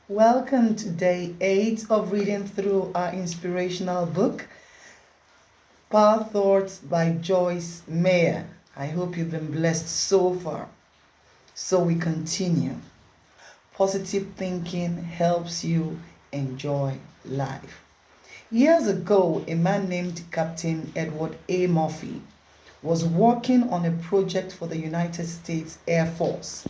Welcome to day 8 of reading through our inspirational book, Power Thoughts by Joyce Meyer. I hope you've been blessed so far. So we continue. Positive thinking helps you enjoy life. Years ago, a man named Captain Edward A. Murphy was working on a project for the United States Air Force.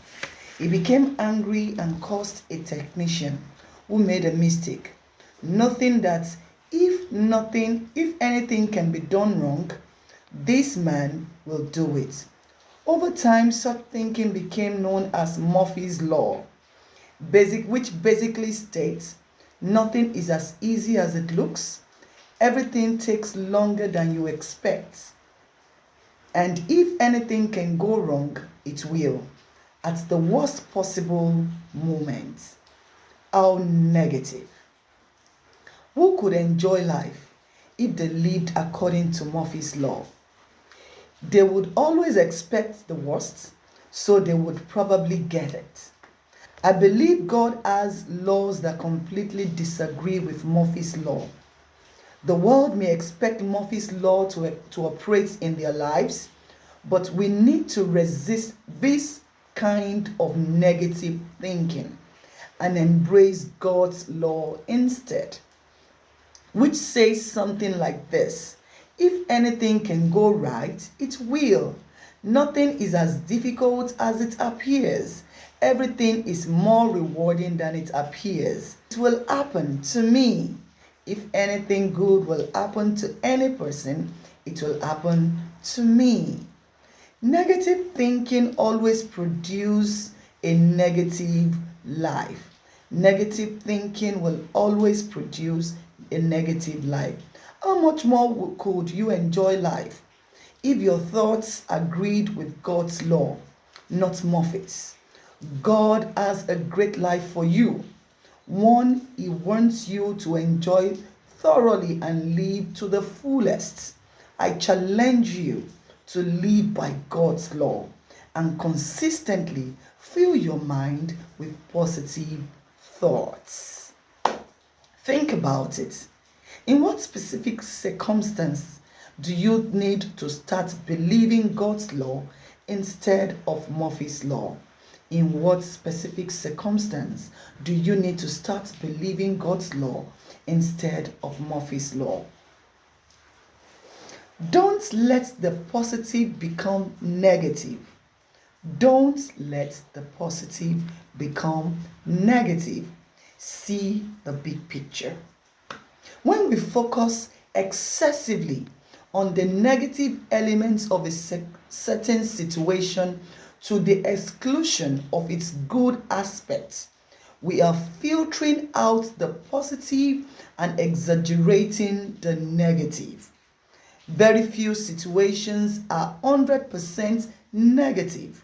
He became angry and cursed a technician who made a mistake, noting that if anything can be done wrong, this man will do it. Over time, such thinking became known as Murphy's Law, which basically states nothing is as easy as it looks, everything takes longer than you expect, and if anything can go wrong, it will, at the worst possible moment. How negative. Who could enjoy life if they lived according to Murphy's Law? They would always expect the worst, so they would probably get it. I believe God has laws that completely disagree with Murphy's Law. The world may expect Murphy's Law to operate in their lives, but we need to resist this kind of negative thinking and embrace God's law instead, which says something like this: if anything can go right, it will. Nothing is as difficult as it appears. Everything is more rewarding than it appears. It will happen to me. If anything good will happen to any person, it will happen to me. Negative thinking always produces a negative life. Negative thinking will always produce a negative life. How much more could you enjoy life if your thoughts agreed with God's law, not Murphy's? God has a great life for you, one He wants you to enjoy thoroughly and live to the fullest. I challenge you to live by God's law and consistently fill your mind with positive thoughts. Think about it. In what specific circumstance do you need to start believing God's law instead of Murphy's Law? In what specific circumstance do you need to start believing God's law instead of Murphy's Law? Don't let the positive become negative. Don't let the positive become negative. See the big picture. When we focus excessively on the negative elements of a certain situation to the exclusion of its good aspects, we are filtering out the positive and exaggerating the negative. Very few situations are 100% negative.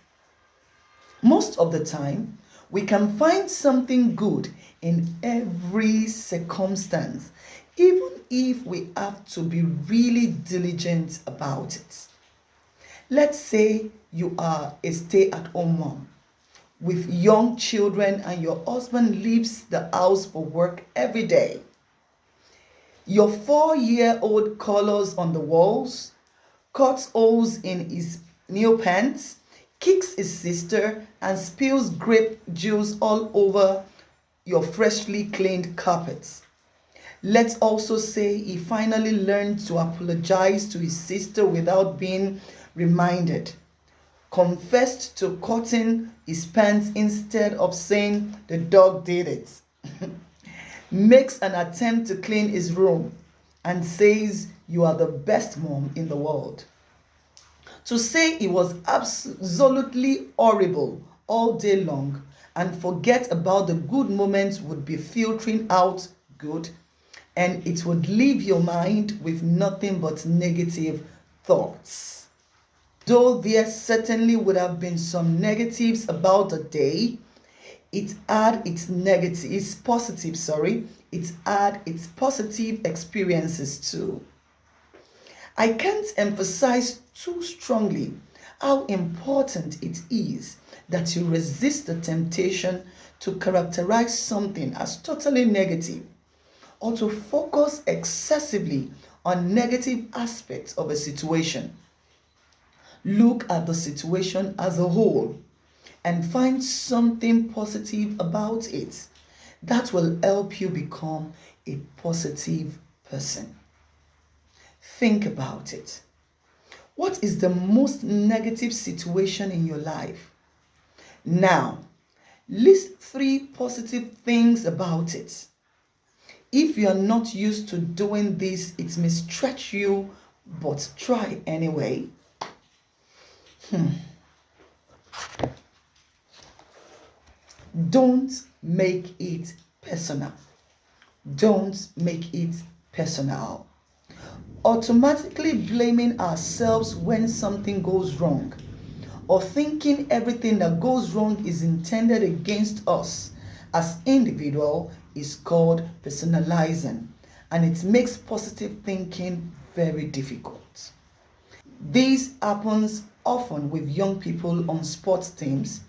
Most of the time, we can find something good in every circumstance, even if we have to be really diligent about it. Let's say you are a stay-at-home mom with young children and your husband leaves the house for work every day. Your 4-year-old colors on the walls, cuts holes in his new pants, kicks his sister, and spills grape juice all over your freshly cleaned carpets. Let's also say he finally learned to apologize to his sister without being reminded, confessed to cutting his pants instead of saying the dog did it, makes an attempt to clean his room, and says you are the best mom in the world. To say it was absolutely horrible all day long and forget about the good moments would be filtering out good, and it would leave your mind with nothing but negative thoughts. Though there certainly would have been some negatives about the day, it had its positive experiences too. I can't emphasize too strongly how important it is that you resist the temptation to characterize something as totally negative or to focus excessively on negative aspects of a situation. Look at the situation as a whole and find something positive about it that will help you become a positive person. Think about it. What is the most negative situation in your life? Now, list 3 positive things about it. If you are not used to doing this, it may stretch you, but try anyway. Don't make it personal. Don't make it personal. Automatically blaming ourselves when something goes wrong, or thinking everything that goes wrong is intended against us as individual, is called personalizing, and it makes positive thinking very difficult. This happens often with young people on sports teams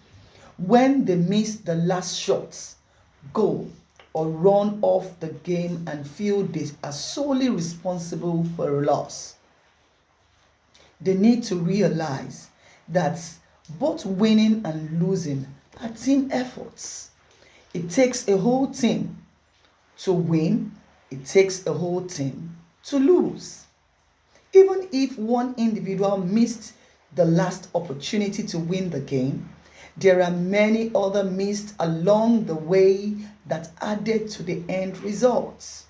when they miss the last shots, goal, or run off the game and feel they are solely responsible for a loss. They need to realize that both winning and losing are team efforts. It takes a whole team to win, it takes a whole team to lose. Even if one individual missed the last opportunity to win the game, there are many other missed along the way that added to the end results.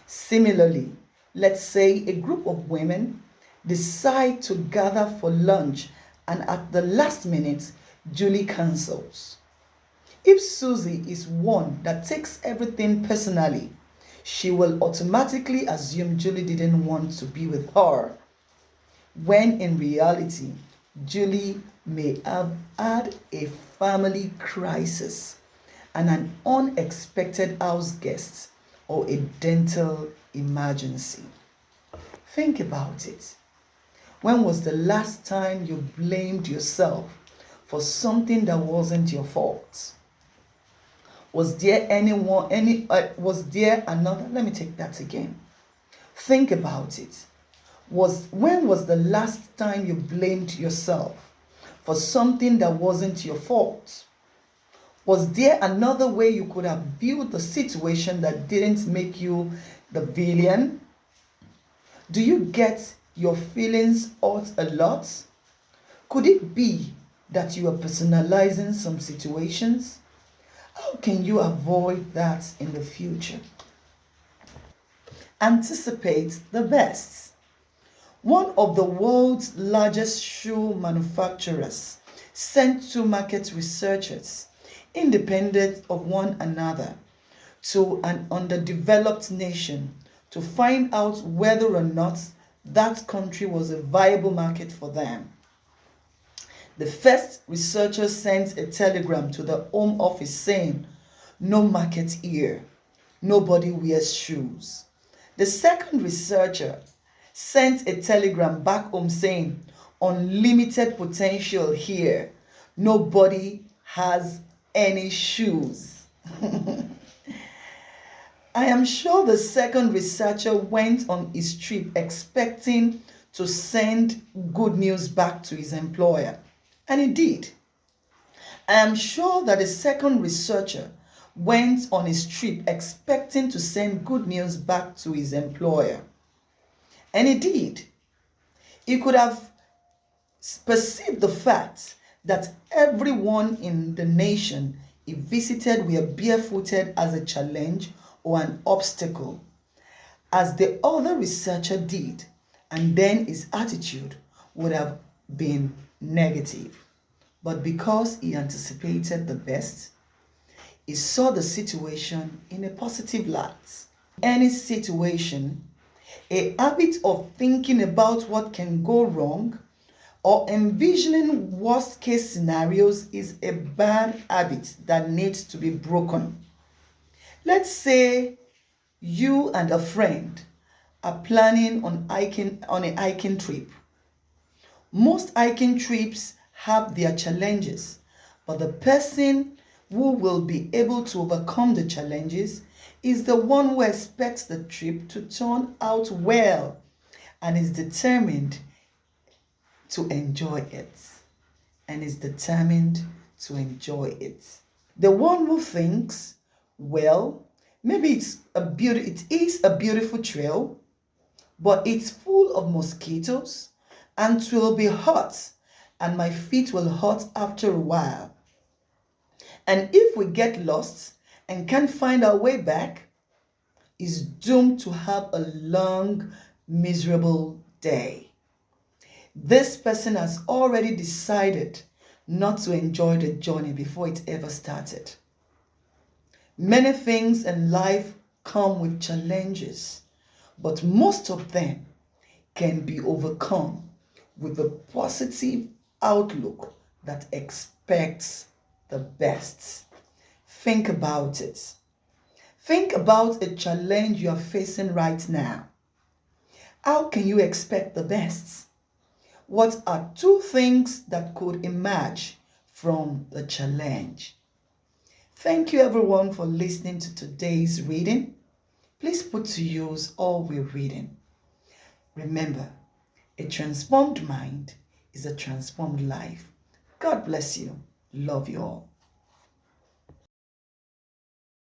Similarly, let's say a group of women decide to gather for lunch and at the last minute, Julie cancels. If Susie is one that takes everything personally, she will automatically assume Julie didn't want to be with her, when in reality, Julie may have had a family crisis and an unexpected house guest or a dental emergency. Think about it. When was the last time you blamed yourself for something that wasn't your fault? Was there another? Let me take that again. Think about it. When was the last time you blamed yourself for something that wasn't your fault? Was there another way you could have viewed the situation that didn't make you the villain? Do you get your feelings hurt a lot? Could it be that you are personalizing some situations? How can you avoid that in the future? Anticipate the best. One of the world's largest shoe manufacturers sent 2 market researchers, independent of one another, to an underdeveloped nation to find out whether or not that country was a viable market for them. The first researcher sent a telegram to the Home Office saying, "No market here. Nobody wears shoes." The second researcher sent a telegram back home saying, "Unlimited potential here. Nobody has any shoes." I am sure the second researcher went on his trip expecting to send good news back to his employer, and he did. I am sure that the second researcher went on his trip expecting to send good news back to his employer, and he did. He could have perceived the fact that everyone in the nation he visited were barefooted as a challenge or an obstacle, as the other researcher did, and then his attitude would have been negative. But because he anticipated the best, he saw the situation in a positive light. Any situation, a habit of thinking about what can go wrong or envisioning worst case scenarios is a bad habit that needs to be broken. Let's say you and a friend are planning on a hiking trip. Most hiking trips have their challenges, but the person who will be able to overcome the challenges is the one who expects the trip to turn out well and is determined to enjoy it. And is determined to enjoy it. The one who thinks, well, maybe it is a beautiful trail, but it's full of mosquitoes and it will be hot and my feet will hurt after a while. And if we get lost and can't find our way back, is doomed to have a long, miserable day. This person has already decided not to enjoy the journey before it ever started. Many things in life come with challenges, but most of them can be overcome with a positive outlook that expects the best. Think about it. Think about a challenge you are facing right now. How can you expect the best? What are two things that could emerge from the challenge? Thank you everyone for listening to today's reading. Please put to use all we're reading. Remember, a transformed mind is a transformed life. God bless you. Love you all.